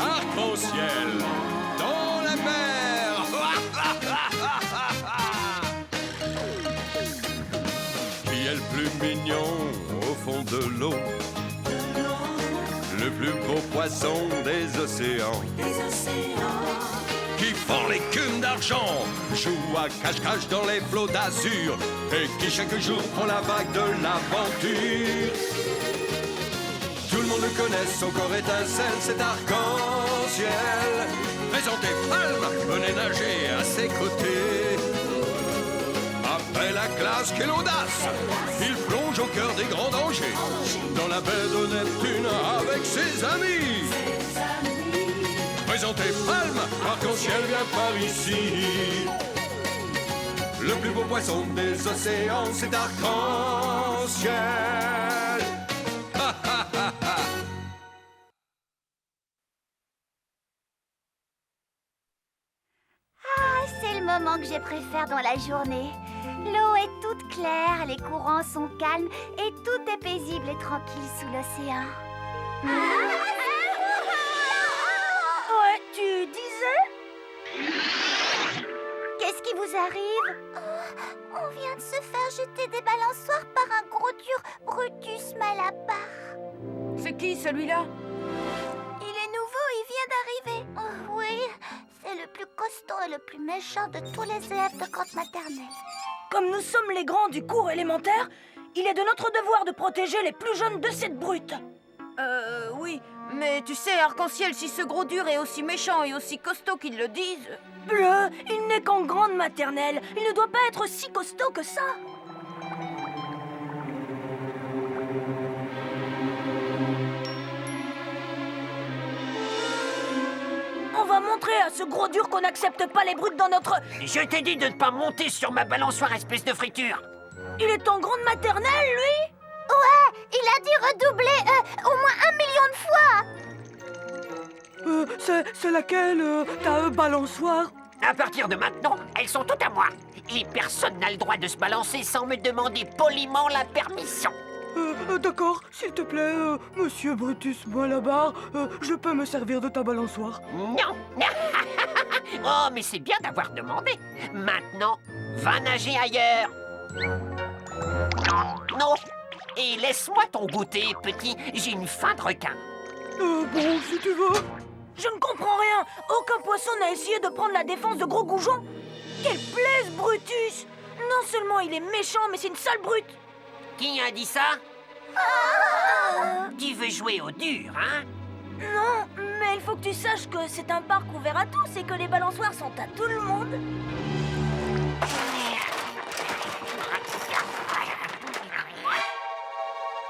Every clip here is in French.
Arc-en-ciel dans la mer. Qui est le plus mignon au fond de l'eau? Le plus beau poisson des océans. Qui fend l'écume d'argent, joue à cache-cache dans les flots d'azur, et qui chaque jour prend la vague de l'aventure. Tout le monde le connaît, son corps étincelle, c'est arc-en-ciel. Présentez Palme, venez nager à ses côtés. Après la classe, quelle audace! Il plonge au cœur des grands dangers, dans la baie de Neptune avec ses amis. Présentez Palme, arc-en-ciel vient par ici. Le plus beau poisson des océans, c'est arc-en-ciel. C'est le moment que je préfère dans la journée. L'eau est toute claire, les courants sont calmes et tout est paisible et tranquille sous l'océan. Ouais, tu disais? Qu'est-ce qui vous arrive? On vient de se faire jeter des balançoires par un gros dur Brutus Malabar. C'est qui celui-là? Il est nouveau, il vient d'arriver. Oh oui, c'est le plus costaud et le plus méchant de tous les élèves de grande maternelle. Comme nous sommes les grands du cours élémentaire, il est de notre devoir de protéger les plus jeunes de cette brute. Oui, mais tu sais, Arc-en-ciel, si ce gros dur est aussi méchant et aussi costaud qu'ils le disent... Bleu, il n'est qu'en grande maternelle. Il ne doit pas être si costaud que ça. On va montrer à ce gros dur qu'on n'accepte pas les brutes dans notre... Je t'ai dit de ne pas monter sur ma balançoire, espèce de friture. Il est en grande maternelle, lui? Ouais, il a dit redoubler au moins 1 million de fois. C'est laquelle, ta balançoire? À partir de maintenant, elles sont toutes à moi. Et personne n'a le droit de se balancer sans me demander poliment la permission. D'accord, s'il te plaît, monsieur Brutus Malabar, je peux me servir de ta balançoire? Non. Oh, mais c'est bien d'avoir demandé. Maintenant, va nager ailleurs. Non. Et laisse-moi ton goûter, petit. J'ai une faim de requin. Bon, si tu veux. Je ne comprends rien. Aucun poisson n'a essayé de prendre la défense de Gros Goujon. Quelle plaise, Brutus! Non seulement il est méchant, mais c'est une sale brute. Qui a dit ça? Tu veux jouer au dur, hein? Non, mais il faut que tu saches que c'est un parc ouvert à tous et que les balançoires sont à tout le monde.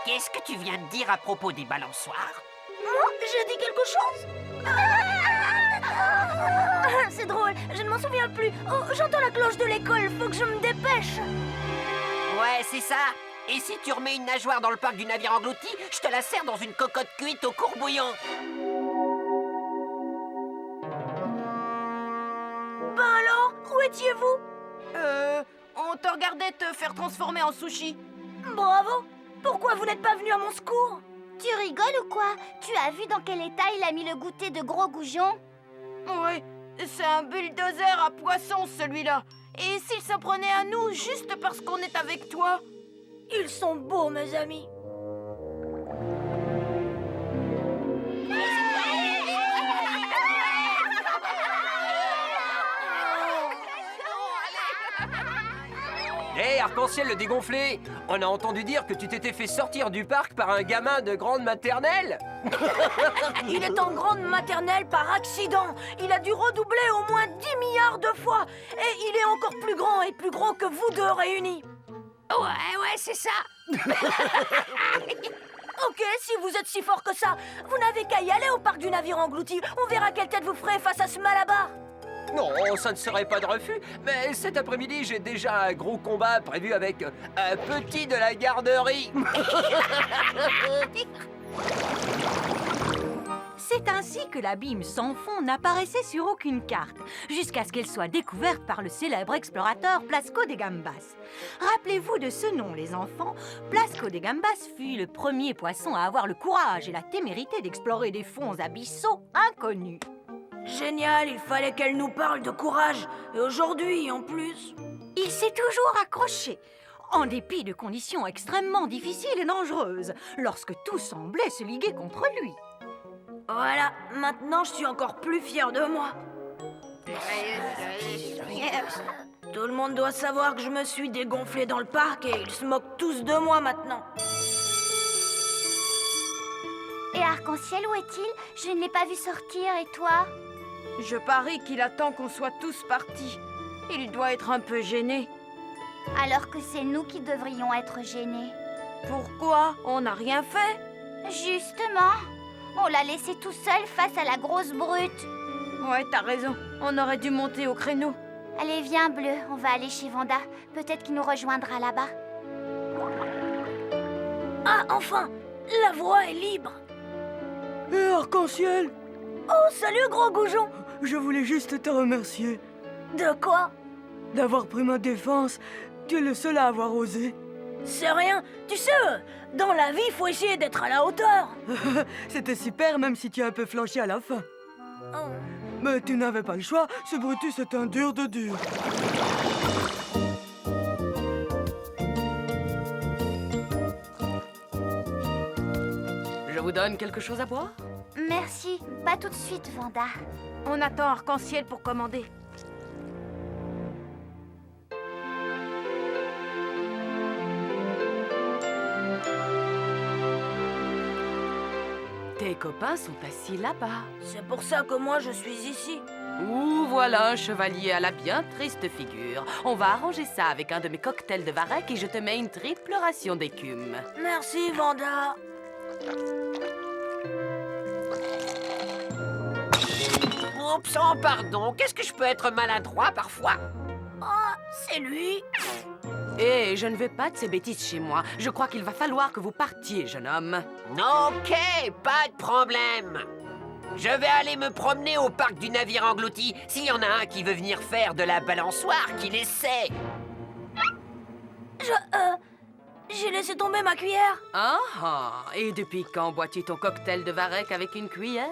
Qu'est-ce que tu viens de dire à propos des balançoires? Moi, j'ai dit quelque chose? C'est drôle, je ne m'en souviens plus. Oh, j'entends la cloche de l'école, faut que je me dépêche. Ouais, c'est ça. Et si tu remets une nageoire dans le parc du navire englouti, je te la sers dans une cocotte cuite au courbouillon. Ben alors, où étiez-vous? On te regardait te faire transformer en sushi. Bravo. Pourquoi vous n'êtes pas venu à mon secours? Tu rigoles ou quoi? Tu as vu dans quel état il a mis le goûter de Gros Goujon? Oui, c'est un bulldozer à poisson, celui-là. Et s'il s'en prenait à nous juste parce qu'on est avec toi? Ils sont beaux, mes amis. Hé, Arc-en-ciel le dégonflé! On a entendu dire que tu t'étais fait sortir du parc par un gamin de grande maternelle? Il est en grande maternelle par accident. Il a dû redoubler au moins 10 milliards de fois. Et il est encore plus grand et plus gros que vous deux réunis. Ouais, c'est ça. Ok, si vous êtes si fort que ça, vous n'avez qu'à y aller au parc du navire englouti. On verra quelle tête vous ferez face à ce Malabar. Non, ça ne serait pas de refus, mais cet après-midi, j'ai déjà un gros combat prévu avec un petit de la garderie. C'est C'est ainsi que l'abîme sans fond n'apparaissait sur aucune carte, jusqu'à ce qu'elle soit découverte par le célèbre explorateur Blasco de Gambas. Rappelez-vous de ce nom, les enfants. Blasco de Gambas fut le premier poisson à avoir le courage et la témérité d'explorer des fonds abyssaux inconnus. Génial, il fallait qu'elle nous parle de courage. Et aujourd'hui, en plus. Il s'est toujours accroché, en dépit de conditions extrêmement difficiles et dangereuses, lorsque tout semblait se liguer contre lui. Voilà, maintenant je suis encore plus fière de moi. Tout le monde doit savoir que je me suis dégonflée dans le parc et ils se moquent tous de moi maintenant. Et Arc-en-Ciel, où est-il? Je ne l'ai pas vu sortir, et toi? Je parie qu'il attend qu'on soit tous partis. Il doit être un peu gêné. Alors que c'est nous qui devrions être gênés. Pourquoi? On n'a rien fait. Justement, on l'a laissé tout seul face à la grosse brute. Ouais, t'as raison. On aurait dû monter au créneau. Allez, viens, Bleu, on va aller chez Vanda. Peut-être qu'il nous rejoindra là-bas. Ah, enfin, la voie est libre. Hé, Arc-en-Ciel, Oh, salut, gros goujon. je voulais juste te remercier De quoi? d'avoir pris ma défense. Tu es le seul à avoir osé. C'est rien. Tu sais, dans la vie, il faut essayer d'être à la hauteur. C'était super, même si tu as un peu flanché à la fin. Oh. Mais tu n'avais pas le choix, ce Brutus est un dur de dur. Je vous donne quelque chose à boire? Merci, pas tout de suite, Vanda. On attend Arc-en-Ciel pour commander. Tes copains sont assis là-bas. C'est pour ça que moi, je suis ici. Ouh, voilà un chevalier à la bien triste figure. On va arranger ça avec un de mes cocktails de varech et je te mets une triple ration d'écume. Merci, Vanda. Oups, oh, pardon, qu'est-ce que je peux être maladroit parfois? Ah, c'est lui. Et je ne veux pas de ces bêtises chez moi. Je crois qu'il va falloir que vous partiez, jeune homme. Ok, pas de problème. Je vais aller me promener au parc du navire englouti. S'il y en a un qui veut venir faire de la balançoire, qu'il essaie. J'ai laissé tomber ma cuillère. Ah ah. Et depuis quand bois-tu ton cocktail de varech avec une cuillère?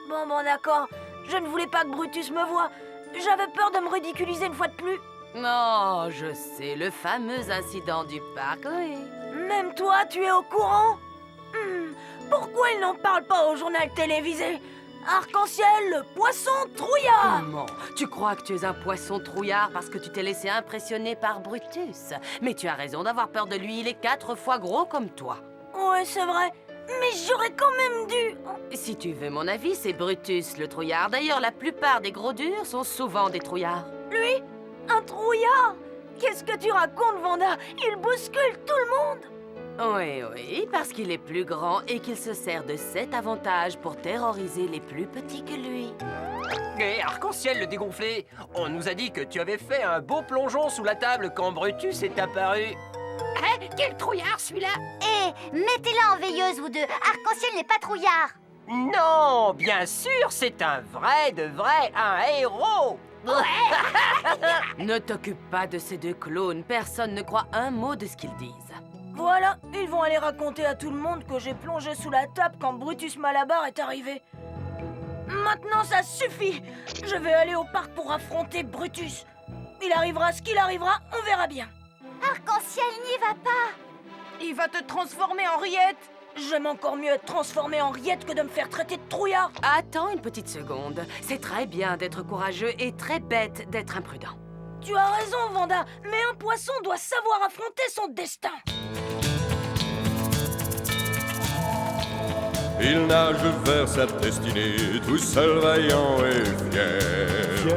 Bon, d'accord. Je ne voulais pas que Brutus me voie. J'avais peur de me ridiculiser une fois de plus. Non, je sais, le fameux incident du parc, oui. Même toi, tu es au courant? Pourquoi ils n'en parlent pas au journal télévisé? Arc-en-Ciel, le poisson trouillard. Comment? Tu crois que tu es un poisson trouillard parce que tu t'es laissé impressionner par Brutus. Mais tu as raison d'avoir peur de lui, il est 4 fois gros comme toi. Ouais, c'est vrai. Mais j'aurais quand même dû... Si tu veux mon avis, c'est Brutus le trouillard. D'ailleurs, la plupart des gros durs sont souvent des trouillards. Lui? Un trouillard? Qu'est-ce que tu racontes, Vanda? Il bouscule tout le monde. Oui, parce qu'il est plus grand et qu'il se sert de cet avantage pour terroriser les plus petits que lui. Hé, Arc-en-Ciel le dégonflé, on nous a dit que tu avais fait un beau plongeon sous la table quand Brutus est apparu. Hein? Quel trouillard celui-là? Hé, mettez-la en veilleuse, vous deux. Arc-en-Ciel n'est pas trouillard. Non, bien sûr, c'est un héros. Ne t'occupe pas de ces deux clowns, personne ne croit un mot de ce qu'ils disent. Voilà, ils vont aller raconter à tout le monde que j'ai plongé sous la table quand Brutus Malabar est arrivé. Maintenant, ça suffit. Je vais aller au parc pour affronter Brutus. Il arrivera ce qu'il arrivera, on verra bien. Arc-en-Ciel n'y va pas. Il va te transformer en rillette. J'aime encore mieux être transformé en rillette que de me faire traiter de trouillard. Attends une petite seconde. C'est très bien d'être courageux et très bête d'être imprudent. Tu as raison, Vanda, mais un poisson doit savoir affronter son destin. Il nage vers sa destinée, tout seul vaillant et fier.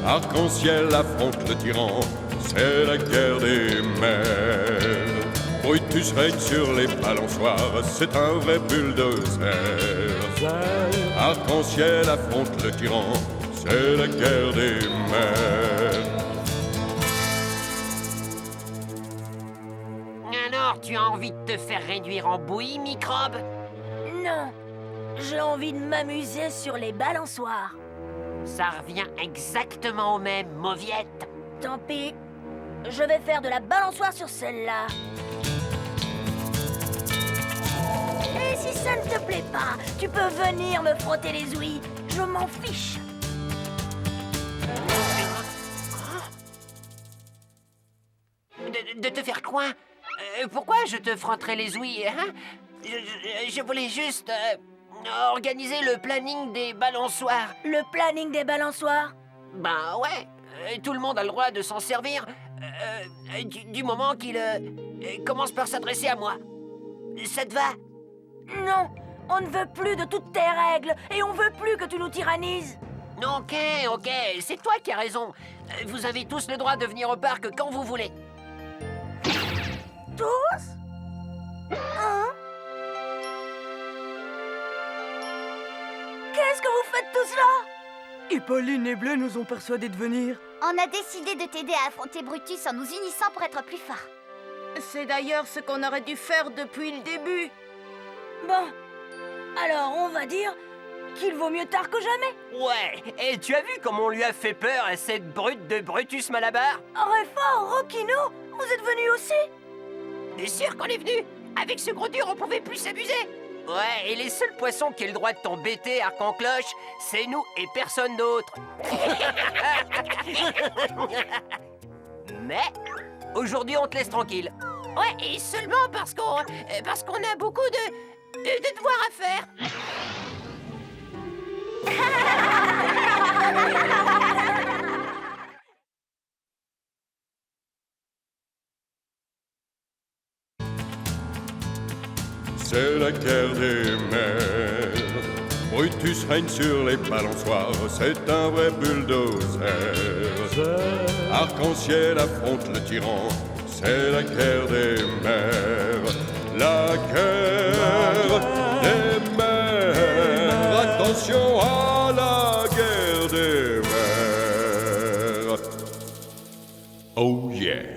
Arc-en-Ciel affronte le tyran, c'est la guerre des mers. Brutus règne sur les balançoires, c'est un vrai bulldozer. Arc-en-Ciel affronte le tyran, c'est la guerre des mers. Alors, tu as envie de te faire réduire en bouillie, microbe? Non, J'ai envie de m'amuser sur les balançoires. Ça revient exactement au même, mauviette. Tant pis. Je vais faire de la balançoire sur celle-là. Et si ça ne te plaît pas, tu peux venir me frotter les ouïes. Je m'en fiche. De te faire quoi? Pourquoi je te frotterais les ouïes, hein? Je voulais juste organiser le planning des balançoires. Le planning des balançoires? Ben ouais, tout le monde a le droit de s'en servir du moment qu'il commence par s'adresser à moi. Ça te va? Non, on ne veut plus de toutes tes règles et on veut plus que tu nous tyrannises. Ok, c'est toi qui as raison. Vous avez tous le droit de venir au parc quand vous voulez. Tous? Hein? Qu'est-ce que vous faites tous là? Hippolyne et Bleu nous ont persuadés de venir. On a décidé de t'aider à affronter Brutus en nous unissant pour être plus forts. C'est d'ailleurs ce qu'on aurait dû faire depuis le début. Bon, alors on va dire qu'il vaut mieux tard que jamais. Ouais, et tu as vu comment on lui a fait peur à cette brute de Brutus Malabar? Réfort, Rokino, vous êtes venus aussi? T'es sûr qu'on est venu? Avec ce gros dur, on pouvait plus s'amuser. Ouais, et les seuls poissons qui aient le droit de t'embêter, Arc-en-Cloche, c'est nous et personne d'autre. Mais aujourd'hui, on te laisse tranquille. Ouais, et seulement parce qu'on a beaucoup de devoirs à faire. C'est la guerre des mers. Brutus règne sur les balançoires, c'est un vrai bulldozer. Arc-en-ciel affronte le tyran, c'est la guerre des mers. La guerre des mers. Attention à la guerre des mers. Oh yeah.